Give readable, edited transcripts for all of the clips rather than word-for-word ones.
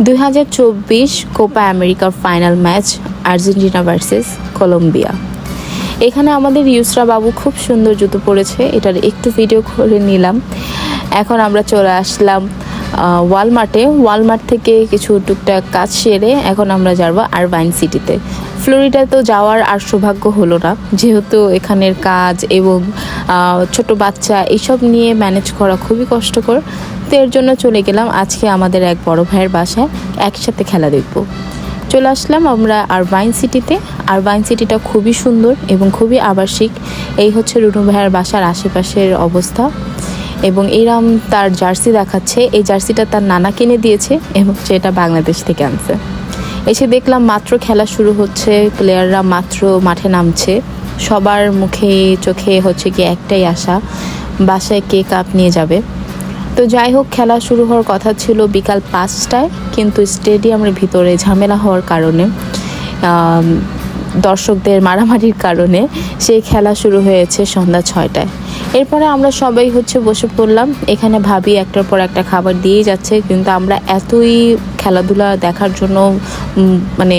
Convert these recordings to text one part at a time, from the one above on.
2024 Copa আমেরিকার final match Argentina versus Colombia. এখানে আমাদের ইউসরা বাবু খুব সুন্দর জুতো পরেছে, এটার একটু ভিডিও করে নিলাম। এখন আমরা চলে আসলাম ওয়ালমার্ট থেকে কিছু টুকটাক কাজ সেরে এখন আমরা যাবো আরবাইন সিটিতে। ফ্লোরিডা তো যাওয়ার আর সৌভাগ্য হলো না, যেহেতু এখানের কাজ এবং ছোট বাচ্চা এইসব নিয়ে ম্যানেজ করা খুবই কষ্টকর। তো এর জন্য চলে গেলাম আজকে আমাদের এক বড় ভাইয়ের বাসায়, একসাথে খেলা দেখব। চলে আসলাম আমরা আরবাইন সিটিতে। আরবাইন সিটিটা খুবই সুন্দর এবং খুবই আবাসিক। এই হচ্ছে রুনু ভাইয়ের বাসার আশেপাশের অবস্থা। এবং এরম তার জার্সি দেখাচ্ছে, এই জার্সিটা তার নানা কিনে দিয়েছে এবং সেটা বাংলাদেশ থেকে আনছে। এসে দেখলাম মাত্র খেলা শুরু হচ্ছে, প্লেয়াররা মাত্র মাঠে নামছে। সবার মুখে চোখে হচ্ছে কি একটাই আশা, বাসায় কে কাপ নিয়ে যাবে। তো যাই হোক, খেলা শুরু হওয়ার কথা ছিল বিকাল 5টায়, কিন্তু স্টেডিয়ামের ভিতরে ঝামেলা হওয়ার কারণে, দর্শকদের মারামারির কারণে সেই খেলা শুরু হয়েছে সন্ধ্যা 6টায়। এরপরে আমরা সবাই বসে পড়লাম। এখানে ভাবি একটার পর একটা খাবার দিয়েই যাচ্ছে, কিন্তু আমরা এতই খেলাধুলা দেখার জন্য মানে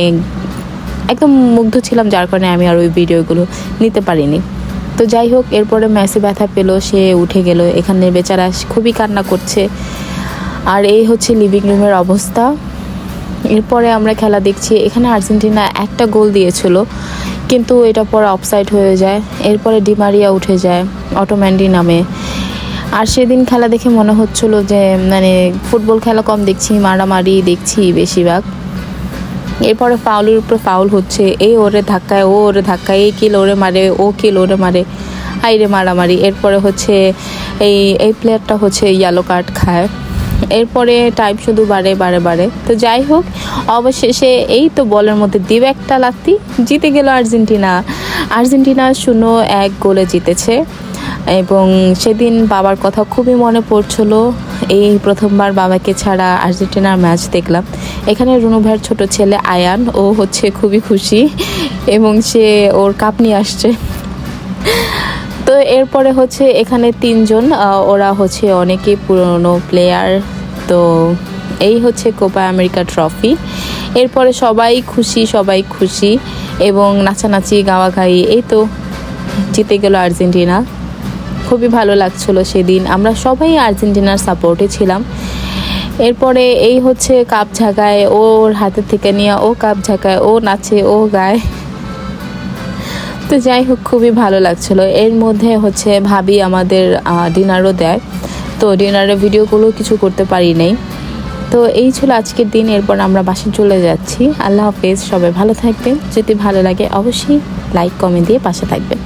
একদম মুগ্ধ ছিলাম, যার কারণে আমি আর ওই ভিডিওগুলো নিতে পারিনি। তো যাই হোক, এরপরে মেসি ব্যথা পেলো, সে উঠে গেল। এখানে বেচারা খুবই কান্না করছে। আর এই হচ্ছে লিভিং রুমের অবস্থা। এরপরে আমরা খেলা দেখছি। এখানে আর্জেন্টিনা একটা গোল দিয়েছিল, কিন্তু এটা পরে অফসাইড হয়ে যায়। এরপরে ডিমারিয়া উঠে যায়, অটোম্যান্ডি নামে। আর সেদিন খেলা দেখে মনে হচ্ছিল যে মানে ফুটবল খেলা কম দেখছি, মারামারি দেখছি বেশিরভাগ। এরপরে ফাউলের উপরে ফাউল হচ্ছে, এই ওরে ধাক্কায় ও ওরে ধাক্কায়, এই কিল ওরে মারে ও কিল ওরে মারে, হাইরে মারামারি। এরপরে এই প্লেয়ারটা ইয়েলো কার্ড খায়। এরপরে টাইম শুধু বাড়ে। তো যাই হোক, অবশেষে এই তো বলের মধ্যে দিবে একটা লাত্তি, জিতে গেল আর্জেন্টিনা। 0-1 গোলে জিতেছে। এবং সেদিন বাবার কথা খুবই মনে পড়ছিল। এই প্রথমবার বাবাকে ছাড়া আর্জেন্টিনার ম্যাচ দেখলাম। এখানে রুনু ভাইয়ের ছোট ছেলে আয়ান, ও খুবই খুশি এবং সে ওর কাপ নিয়ে আসছে। তো এরপরে এখানে 3জন, ওরা অনেকেই পুরনো প্লেয়ার। তো এই কোপা আমেরিকা ট্রফি। এরপরে সবাই খুশি এবং নাচানাচি গাওয়াগাই। এই তো জিতে গেল আর্জেন্টিনা। খুবই ভালো লাগছিল সেদিন, আমরা সবাই আর্জেন্টিনার সাপোর্টে ছিলাম। এরপরে এই কাপ ঝাঁকায়, ওর হাতে থেকে নিয়ে ও কাপ ঝাঁকায়, ও নাচে, ও গায়। তো যাই হোক, খুবই ভালো লাগছিল। এর মধ্যে ভাবি আমাদের ডিনারও দেয়। তো ডিনারের ভিডিওগুলো কিছু করতে পারি নাই। তো এই ছিল আজকের দিন। এরপর আমরা বাসায় চলে যাচ্ছি। আল্লাহ হাফেজ, সবাই ভালো থাকবেন। যদি ভালো লাগে অবশ্যই লাইক কমেন্ট দিয়ে পাশে থাকবেন।